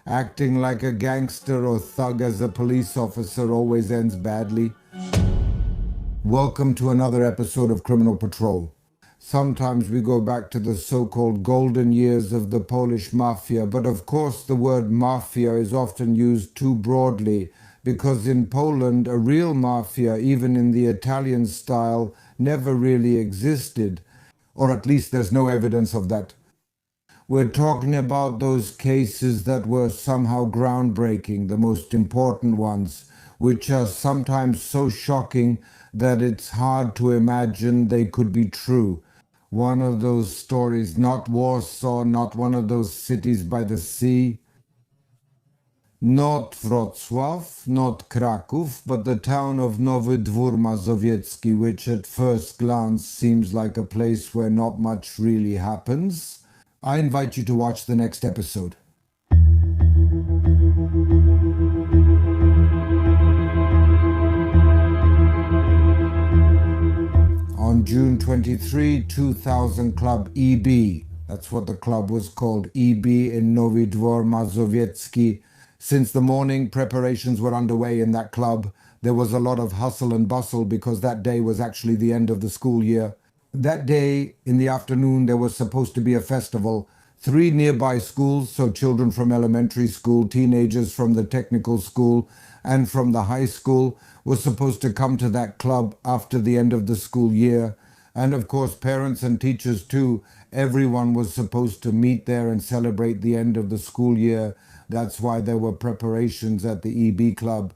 Acting like a gangster or thug as a police officer always ends badly. Welcome to another episode of Criminal Patrol. Sometimes we go back to the so-called golden years of the Polish mafia, but of course the word mafia is often used too broadly because in Poland a real mafia, even in the Italian style, never really existed, or at least there's no evidence of that. We're talking about those cases that were somehow groundbreaking, the most important ones, which are sometimes so shocking that it's hard to imagine they could be true. One of those stories, not Warsaw, not one of those cities by the sea, not Wrocław, not Kraków, but the town of Nowy Dwór Mazowiecki, which at first glance seems like a place where not much really happens. I invite you to watch the next episode. On June 23, 2000, Club EB, that's what the club was called, EB in Nowy Dwór Mazowiecki. Since the morning preparations were underway in that club, there was a lot of hustle and bustle because that day was actually the end of the school year. That day, in the afternoon, there was supposed to be a festival. 3 nearby schools, so children from elementary school, teenagers from the technical school, and from the high school, were supposed to come to that club after the end of the school year. And of course, parents and teachers too. Everyone was supposed to meet there and celebrate the end of the school year. That's why there were preparations at the EB club.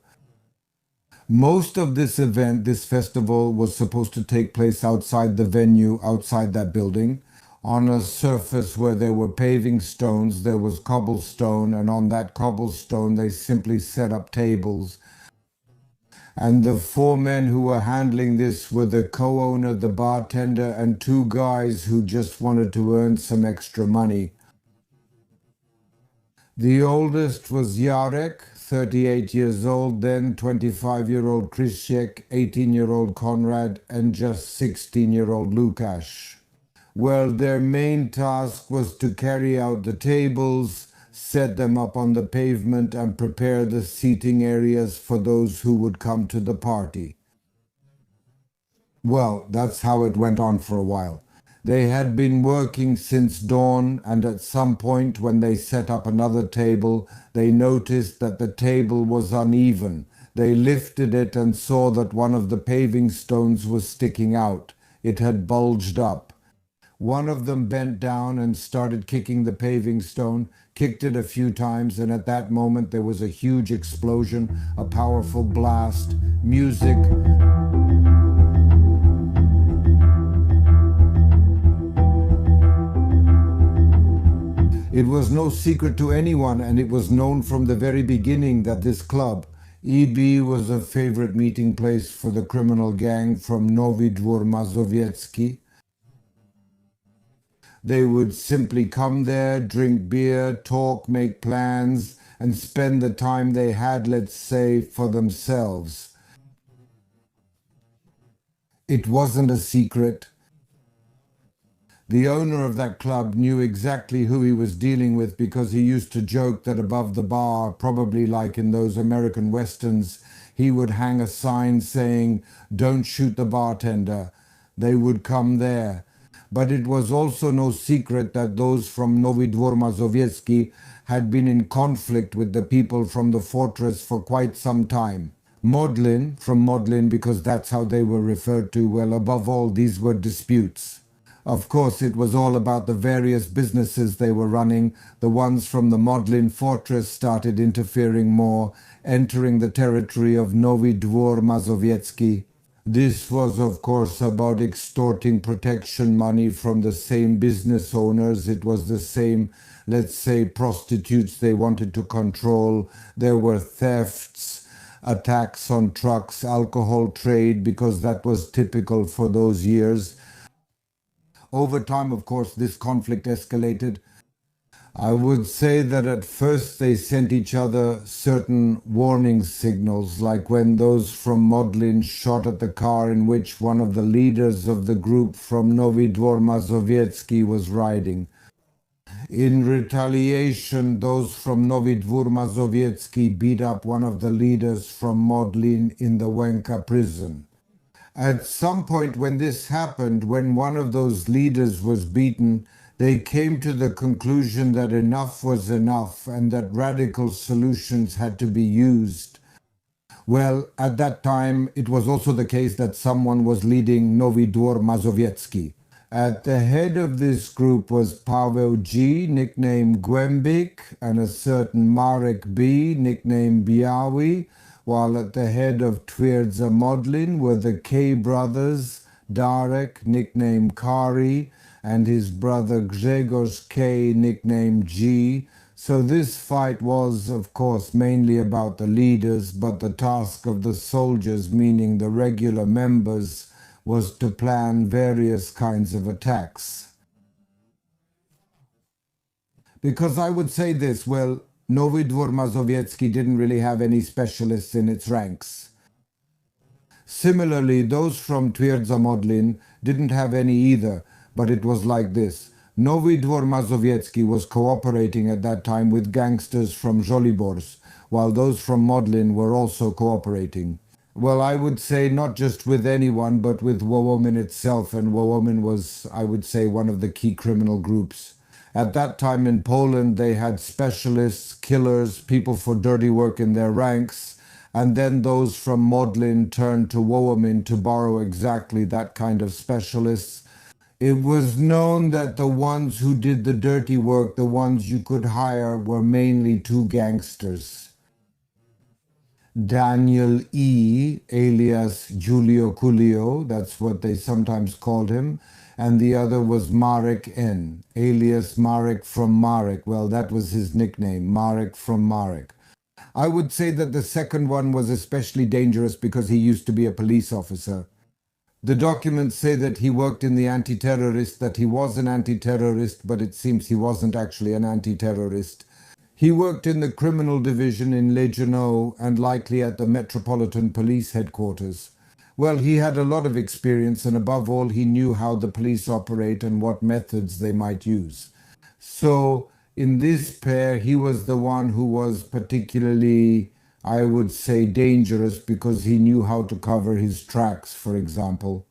Most of this event, this festival, was supposed to take place outside the venue, outside that building. On a surface where there were paving stones, there was cobblestone, and on that cobblestone they simply set up tables. And the 4 men who were handling this were the co-owner, the bartender, and 2 guys who just wanted to earn some extra money. The oldest was Jarek, 38 years old, then 25-year-old Krzysiek, 18-year-old Konrad, and just 16-year-old Lukasz. Well, their main task was to carry out the tables, set them up on the pavement, and prepare the seating areas for those who would come to the party. Well, that's how it went on for a while. They had been working since dawn, and at some point when they set up another table, they noticed that the table was uneven. They lifted it and saw that one of the paving stones was sticking out. It had bulged up. One of them bent down and started kicking the paving stone, kicked it a few times, and at that moment there was a huge explosion, a powerful blast, music. It was no secret to anyone, and it was known from the very beginning that this club, EB, was a favorite meeting place for the criminal gang from Nowy Dwór Mazowiecki. They would simply come there, drink beer, talk, make plans, and spend the time they had, let's say, for themselves. It wasn't a secret. The owner of that club knew exactly who he was dealing with because he used to joke that above the bar, probably like in those American westerns, he would hang a sign saying, "Don't shoot the bartender." They would come there. But it was also no secret that those from Nowy Dwór Mazowiecki had been in conflict with the people from the fortress for quite some time. Modlin, from Modlin because that's how they were referred to, well, above all, these were disputes. Of course, it was all about the various businesses they were running. The ones from the Modlin fortress started interfering more, entering the territory of Nowy Dwór Mazowiecki. This was, of course, about extorting protection money from the same business owners. It was the same, let's say, prostitutes they wanted to control. There were thefts, attacks on trucks, alcohol trade, because that was typical for those years. Over time, of course, this conflict escalated. I would say that at first they sent each other certain warning signals, like when those from Modlin shot at the car in which one of the leaders of the group from Nowy Dwór Mazowiecki was riding. In retaliation, those from Nowy Dwór Mazowiecki beat up one of the leaders from Modlin in the Łęka prison. At some point when this happened, when one of those leaders was beaten, they came to the conclusion that enough was enough and that radical solutions had to be used. Well, at that time, it was also the case that someone was leading Nowy Dwór Mazowiecki. At the head of this group was Paweł G, nicknamed Głębik, and a certain Marek B, nicknamed Biały, while at the head of Twierdza Modlin were the K brothers, Darek, nicknamed Kari, and his brother Grzegorz K, nicknamed G. So this fight was, of course, mainly about the leaders, but the task of the soldiers, meaning the regular members, was to plan various kinds of attacks. Because I would say this, well, Nowy Dwór Mazowiecki didn't really have any specialists in its ranks. Similarly, those from Twierdza Modlin didn't have any either, but it was like this. Nowy Dwór Mazowiecki was cooperating at that time with gangsters from Żoliborz, while those from Modlin were also cooperating. Well, I would say not just with anyone, but with Wołomin itself, and Wołomin was, I would say, one of the key criminal groups. At that time in Poland, they had specialists, killers, people for dirty work in their ranks, and then those from Modlin turned to Wołomin to borrow exactly that kind of specialists. It was known that the ones who did the dirty work, the ones you could hire, were mainly two gangsters. Daniel E, alias Giulio Culio, that's what they sometimes called him, and the other was Marek N, alias Marek from Marek. Well, that was his nickname, Marek from Marek. I would say that the second one was especially dangerous because he used to be a police officer. The documents say that he worked in the anti-terrorist, that he was an anti-terrorist, but it seems he wasn't actually an anti-terrorist. He worked in the criminal division in Legionneau and likely at the Metropolitan Police headquarters. Well, he had a lot of experience, and above all, he knew how the police operate and what methods they might use. So in this pair, he was the one who was particularly, I would say, dangerous because he knew how to cover his tracks, for example.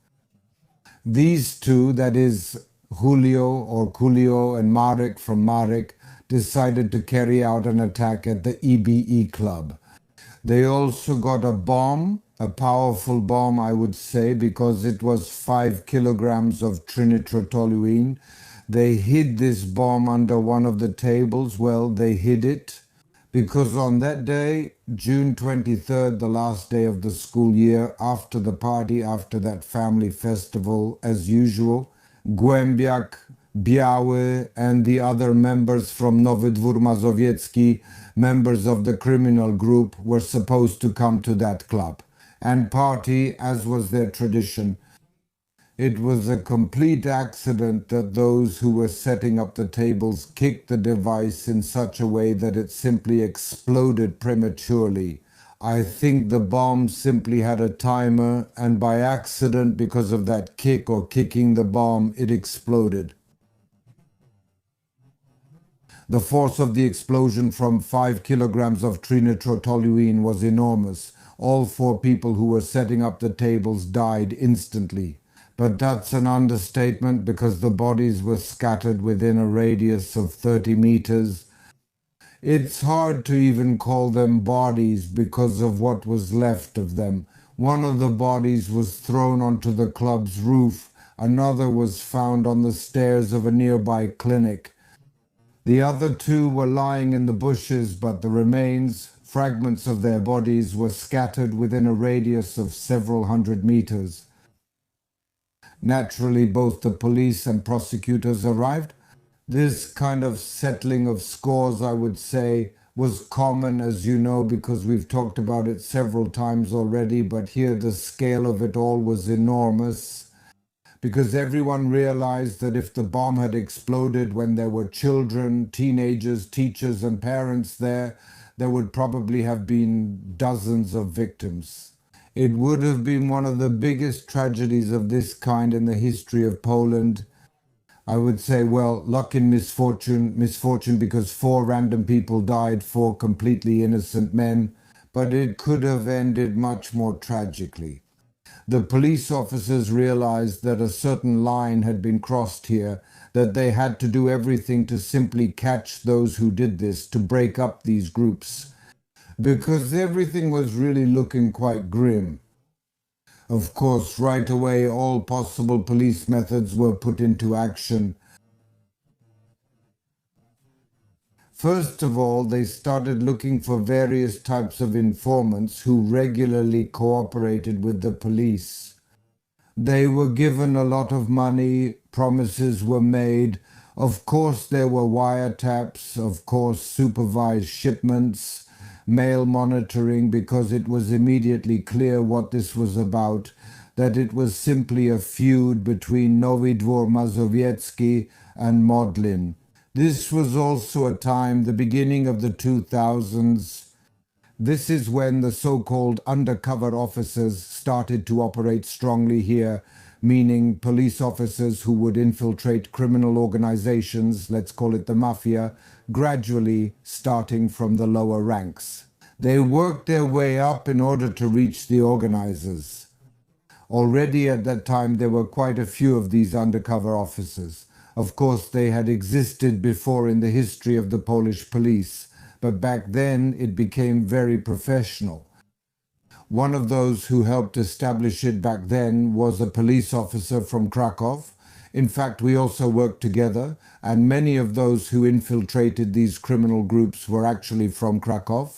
These two, that is Julio or Culio and Marek from Marek, decided to carry out an attack at the EBE club. They also got a bomb, a powerful bomb, I would say, because it was 5 kilograms of trinitrotoluene. They hid this bomb under one of the tables. Well, they hid it because on that day, June 23rd, the last day of the school year, after the party, after that family festival, as usual, Głębiak, Biały, and the other members from Nowy Dwór Mazowiecki, members of the criminal group, were supposed to come to that club and party as was their tradition. It was a complete accident that those who were setting up the tables kicked the device in such a way that it simply exploded prematurely. I think the bomb simply had a timer, and by accident, because of that kick or kicking the bomb, it exploded. The force of the explosion from 5 kilograms of trinitrotoluene was enormous. All 4 people who were setting up the tables died instantly. But that's an understatement because the bodies were scattered within a radius of 30 meters. It's hard to even call them bodies because of what was left of them. One of the bodies was thrown onto the club's roof. Another was found on the stairs of a nearby clinic. The other 2 were lying in the bushes, but the remains, fragments of their bodies, were scattered within a radius of several hundred meters. Naturally, both the police and prosecutors arrived. This kind of settling of scores, I would say, was common, as you know, because we've talked about it several times already, but here the scale of it all was enormous. Because everyone realized that if the bomb had exploded when there were children, teenagers, teachers, and parents there would probably have been dozens of victims. It would have been one of the biggest tragedies of this kind in the history of Poland. I would say, well, luck in misfortune, misfortune because four random people died, four completely innocent men, but it could have ended much more tragically. The police officers realized that a certain line had been crossed here, that they had to do everything to simply catch those who did this, to break up these groups, because everything was really looking quite grim. Of course, right away, all possible police methods were put into action. First of all, they started looking for various types of informants who regularly cooperated with the police. They were given a lot of money, promises were made. Of course, there were wiretaps, of course, supervised shipments, mail monitoring, because it was immediately clear what this was about, that it was simply a feud between Nowy Dwór Mazowiecki and Modlin. This was also a time, the beginning of the 2000s. This is when the so-called undercover officers started to operate strongly here, meaning police officers who would infiltrate criminal organizations, let's call it the mafia, gradually starting from the lower ranks. They worked their way up in order to reach the organizers. Already at that time there were quite a few of these undercover officers. Of course, they had existed before in the history of the Polish police, but back then it became very professional. One of those who helped establish it back then was a police officer from Krakow. In fact, we also worked together, and many of those who infiltrated these criminal groups were actually from Krakow.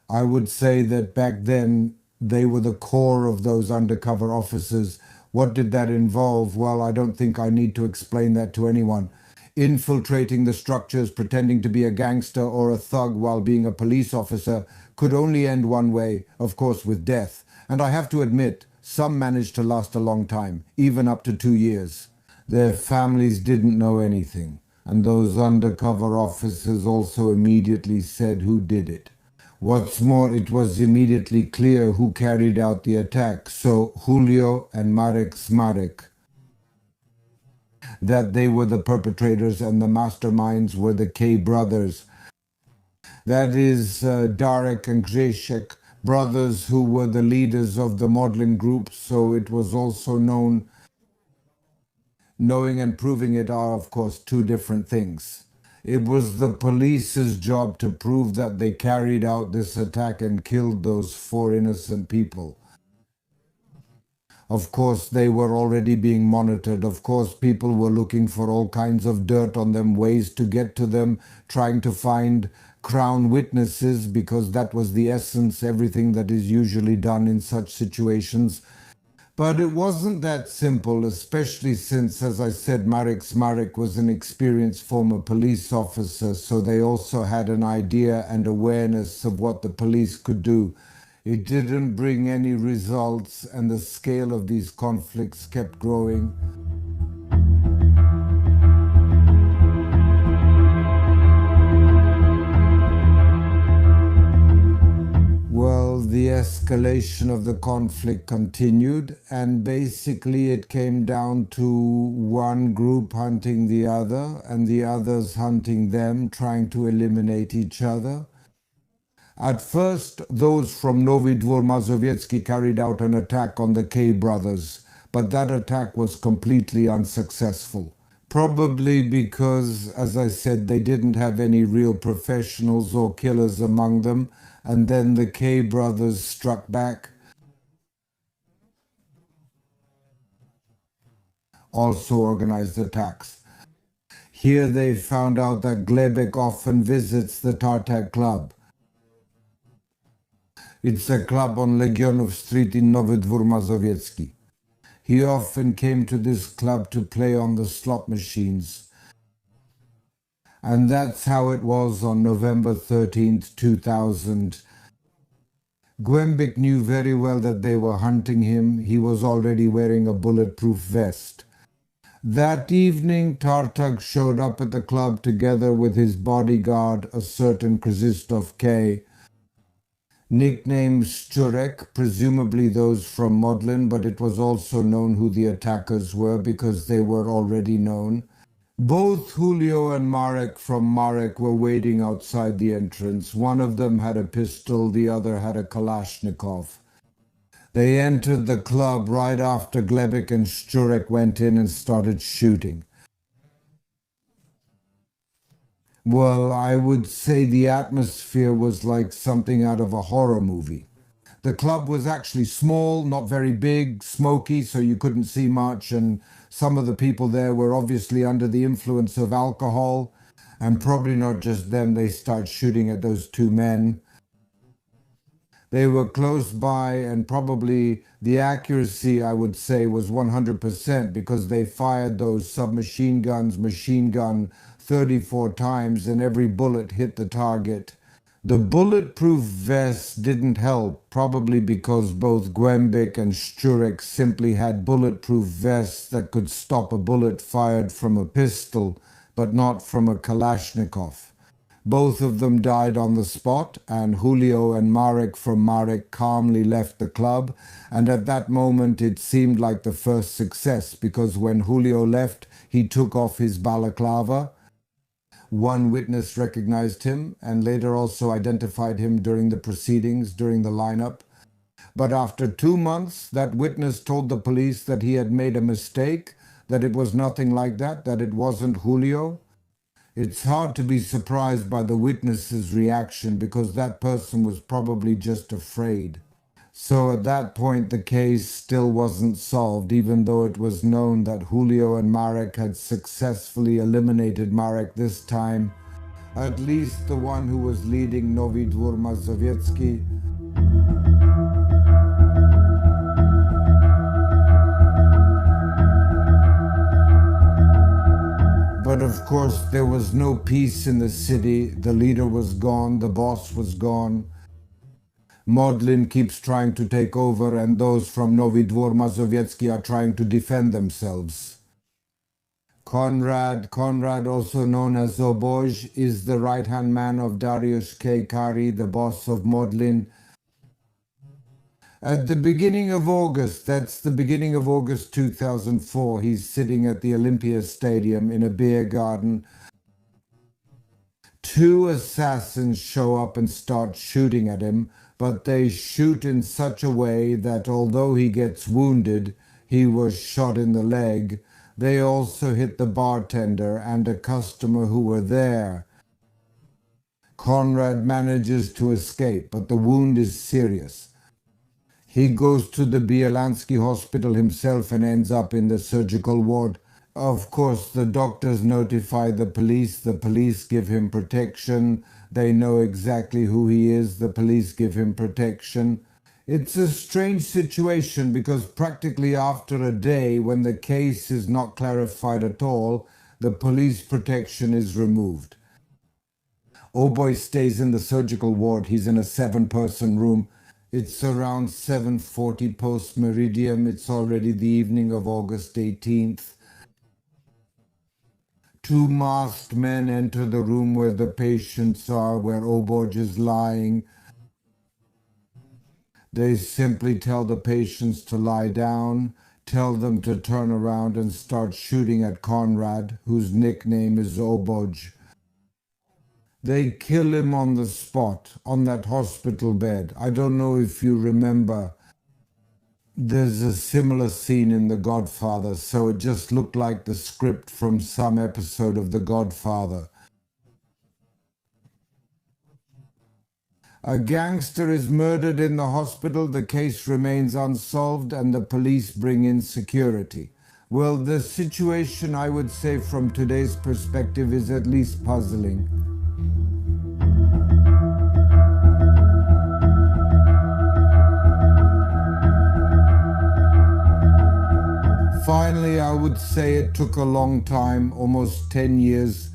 I would say that back then they were the core of those undercover officers. What did that involve? Well, I don't think I need to explain that to anyone. Infiltrating the structures, pretending to be a gangster or a thug while being a police officer could only end one way, of course, with death. And I have to admit, some managed to last a long time, even up to 2 years. Their families didn't know anything, and those undercover officers also immediately said who did it. What's more, it was immediately clear who carried out the attack, so Julio and Marek Smarek, that they were the perpetrators and the masterminds were the K brothers. That is Darek and Grzesiek, brothers who were the leaders of the Modlin group, so it was also known. Knowing and proving it are, of course, two different things. It was the police's job to prove that they carried out this attack and killed those four innocent people. Of course, they were already being monitored. Of course, people were looking for all kinds of dirt on them, ways to get to them, trying to find crown witnesses, because that was the essence, everything that is usually done in such situations. But it wasn't that simple, especially since, as I said, Marek Smarek was an experienced former police officer, so they also had an idea and awareness of what the police could do. It didn't bring any results, and the scale of these conflicts kept growing. Well, the escalation of the conflict continued, and basically it came down to one group hunting the other and the others hunting them, trying to eliminate each other. At first, those from Nowy Dwór Mazowiecki carried out an attack on the K brothers, but that attack was completely unsuccessful. Probably because, as I said, they didn't have any real professionals or killers among them, and then the K brothers struck back. Also organized attacks. Here they found out that Glebek often visits the Tartak Club. It's a club on Legionów Street in Nowy Dwór Mazowiecki. He often came to this club to play on the slot machines. And that's how it was on November 13th, 2000. Głębik knew very well that they were hunting him. He was already wearing a bulletproof vest. That evening, Tartak showed up at the club together with his bodyguard, a certain Krzysztof K., nicknamed Szczurek, presumably those from Modlin, but it was also known who the attackers were because they were already known. Both Julio and Marek from Marek were waiting outside the entrance. One of them had a pistol, the other had a Kalashnikov. They entered the club right after Glebek and Szczurek went in and started shooting. Well, I would say the atmosphere was like something out of a horror movie. The club was actually small, not very big, smoky, so you couldn't see much, and some of the people there were obviously under the influence of alcohol, and probably not just them, they start shooting at those two men. They were close by, and probably the accuracy, I would say, was 100% because they fired those submachine guns, machine gun 34 times, and every bullet hit the target. The bulletproof vest didn't help, probably because both Gwembik and Szczurek simply had bulletproof vests that could stop a bullet fired from a pistol, but not from a Kalashnikov. Both of them died on the spot, and Julio and Marek from Marek calmly left the club. And at that moment, it seemed like the first success, because when Julio left, he took off his balaclava. One witness recognized him and later also identified him during the proceedings, during the lineup. But after 2 months, that witness told the police that he had made a mistake, that it was nothing like that it wasn't Julio. It's hard to be surprised by the witness's reaction because that person was probably just afraid. So at that point, the case still wasn't solved, even though it was known that Julio and Marek had successfully eliminated Marek this time, at least the one who was leading Nowy Dwór Mazowiecki. But of course, there was no peace in the city. The leader was gone, the boss was gone. Modlin keeps trying to take over, and those from Nowy Dwór Mazowiecki are trying to defend themselves. Konrad, also known as Zoboj, is the right-hand man of Dariusz K. Kari, the boss of Modlin. At the beginning of August, that's the beginning of August 2004, he's sitting at the Olympia Stadium in a beer garden. Two assassins show up and start shooting at him, but they shoot in such a way that although he gets wounded, he was shot in the leg. They also hit the bartender and a customer who were there. Konrad manages to escape, but the wound is serious. He goes to the Bielansky hospital himself and ends up in the surgical ward. Of course, the doctors notify the police give him protection, they know exactly who he is, the police give him protection. It's a strange situation because practically after a day, when the case is not clarified at all, the police protection is removed. Oboy stays in the surgical ward, he's in a 7-person room. It's around 7:40 post-meridium. It's already the evening of August 18th. Two masked men enter the room where the patients are, where Oboj is lying. They simply tell the patients to lie down, tell them to turn around and start shooting at Konrad, whose nickname is Oboj. They kill him on the spot, on that hospital bed. I don't know if you remember. There's a similar scene in The Godfather, so it just looked like the script from some episode of The Godfather. A gangster is murdered in the hospital, the case remains unsolved, and the police bring in security. Well, the situation, I would say, from today's perspective is at least puzzling. Finally, I would say it took a long time, almost 10 years.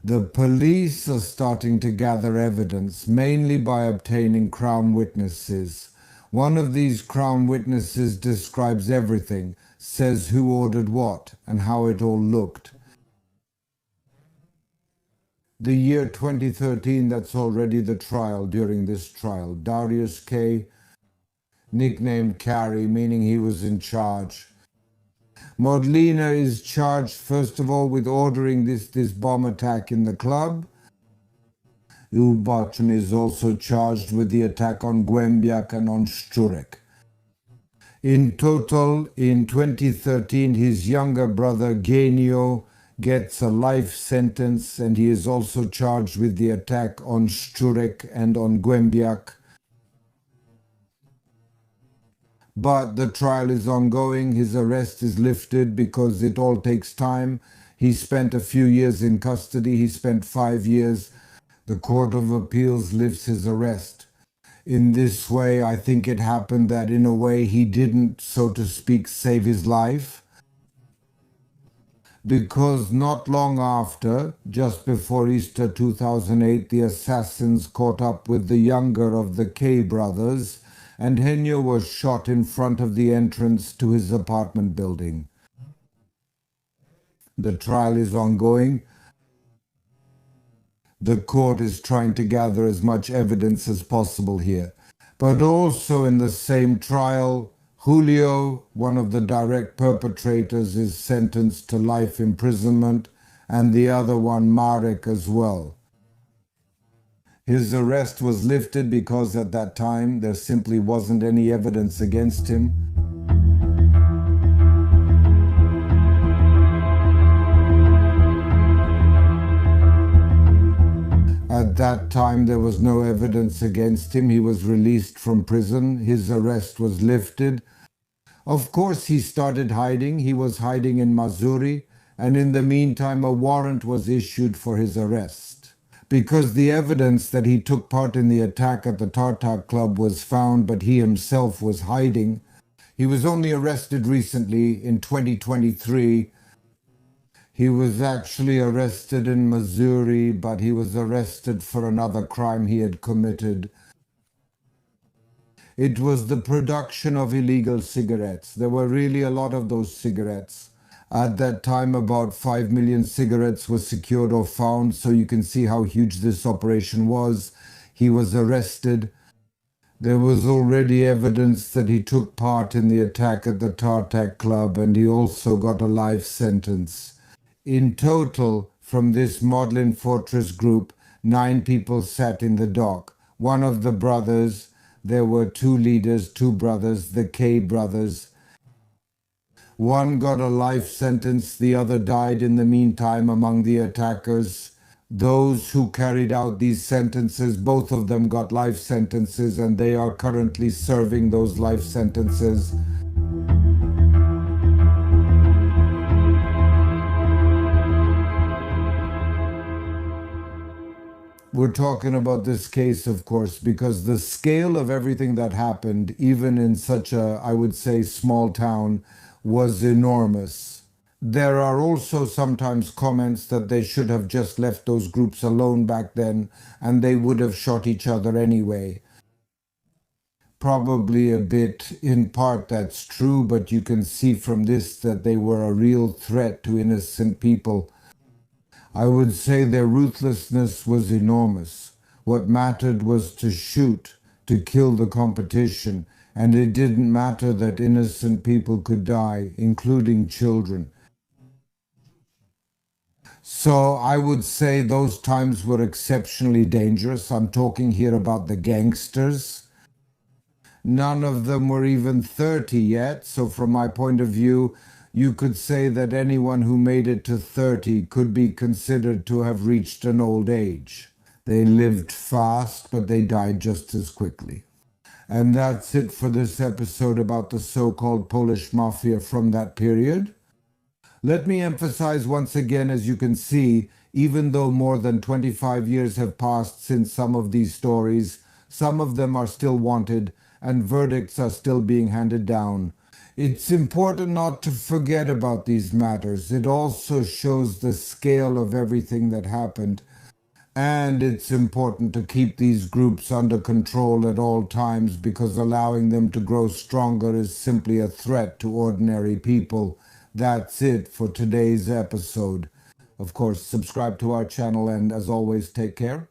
The police are starting to gather evidence, mainly by obtaining Crown witnesses. One of these Crown witnesses describes everything, says who ordered what and how it all looked. The year 2013, that's already the trial. During this trial, Dariusz K., nicknamed Kari, meaning he was in charge. Modlina is charged, first of all, with ordering this bomb attack in the club. Ulbachin is also charged with the attack on Głębiak and on Szczurek. In total, in 2013, his younger brother Genio gets a life sentence, and he is also charged with the attack on Szczurek and on Głębiak. But the trial is ongoing. His arrest is lifted because it all takes time. He spent a few years in custody. He spent 5 years. The Court of Appeals lifts his arrest. In this way, I think it happened that in a way he didn't, so to speak, save his life. Because not long after, just before Easter 2008, the assassins caught up with the younger of the K brothers, and Henyo was shot in front of the entrance to his apartment building. The trial is ongoing. The court is trying to gather as much evidence as possible here. But also in the same trial, Julio, one of the direct perpetrators, is sentenced to life imprisonment, and the other one, Marek, as well. His arrest was lifted because at that time there simply wasn't any evidence against him. At that time there was no evidence against him. He was released from prison. His arrest was lifted. Of course he started hiding. He was hiding in Missouri, and in the meantime a warrant was issued for his arrest. Because the evidence that he took part in the attack at the Tartak Club was found, but he himself was hiding. He was only arrested recently in 2023. He was actually arrested in Missouri, but he was arrested for another crime he had committed. It was the production of illegal cigarettes. There were really a lot of those cigarettes. At that time, about 5 million cigarettes were secured or found, so you can see how huge this operation was. He was arrested. There was already evidence that he took part in the attack at the Tartak Club, and he also got a life sentence. In total, from this Modlin Fortress group, 9 people sat in the dock. One of the brothers, there were 2 leaders, 2 brothers, the K brothers. One got a life sentence, the other died in the meantime among the attackers. Those who carried out these sentences, both of them got life sentences, and they are currently serving those life sentences. We're talking about this case, of course, because the scale of everything that happened, even in such a, I would say, small town, was enormous. There are also sometimes comments that they should have just left those groups alone back then, and they would have shot each other anyway. Probably a bit, in part that's true, but you can see from this that they were a real threat to innocent people. I would say their ruthlessness was enormous. What mattered was to shoot, to kill the competition, and it didn't matter that innocent people could die, including children. So I would say those times were exceptionally dangerous. I'm talking here about the gangsters. None of them were even 30 yet, so from my point of view, you could say that anyone who made it to 30 could be considered to have reached an old age. They lived fast, but they died just as quickly. And that's it for this episode about the so-called Polish mafia from that period. Let me emphasize once again, as you can see, even though more than 25 years have passed since some of these stories, some of them are still wanted, and verdicts are still being handed down. It's important not to forget about these matters. It also shows the scale of everything that happened. And it's important to keep these groups under control at all times, because allowing them to grow stronger is simply a threat to ordinary people. That's it for today's episode. Of course, subscribe to our channel, and as always, take care.